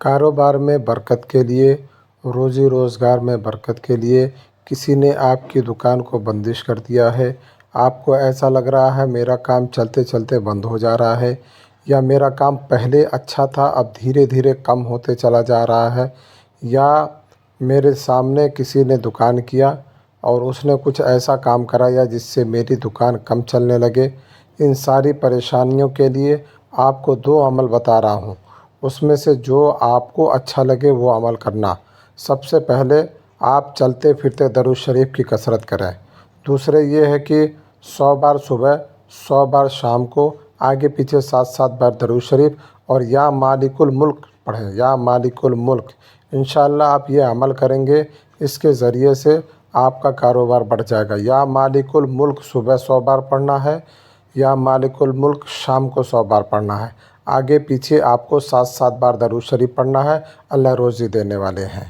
کاروبار میں برکت کے لیے، روزی روزگار میں برکت کے لیے کسی نے آپ کی دکان کو بندش کر دیا ہے۔ آپ کو ایسا لگ رہا ہے میرا کام چلتے چلتے بند ہو جا رہا ہے، یا میرا کام پہلے اچھا تھا اب دھیرے دھیرے کم ہوتے چلا جا رہا ہے، یا میرے سامنے کسی نے دکان کیا اور اس نے کچھ ایسا کام کرایا جس سے میری دکان کم چلنے لگے۔ ان ساری پریشانیوں کے لیے آپ کو 2 عمل بتا رہا ہوں، اس میں سے جو آپ کو اچھا لگے وہ عمل کرنا۔ سب سے پہلے آپ چلتے پھرتے درود شریف کی کثرت کریں۔ دوسرے یہ ہے کہ 100 بار صبح، 100 بار شام کو، آگے پیچھے 7 بار درود شریف اور یا مالک الملک پڑھیں، یا مالک الملک۔ انشاءاللہ آپ یہ عمل کریں گے، اس کے ذریعے سے آپ کا کاروبار بڑھ جائے گا۔ یا مالک الملک صبح 100 بار پڑھنا ہے، یا مالک الملک شام کو 100 بار پڑھنا ہے۔ آگے پیچھے آپ کو 7 بار درود شریف پڑھنا ہے۔ اللہ روزی دینے والے ہیں۔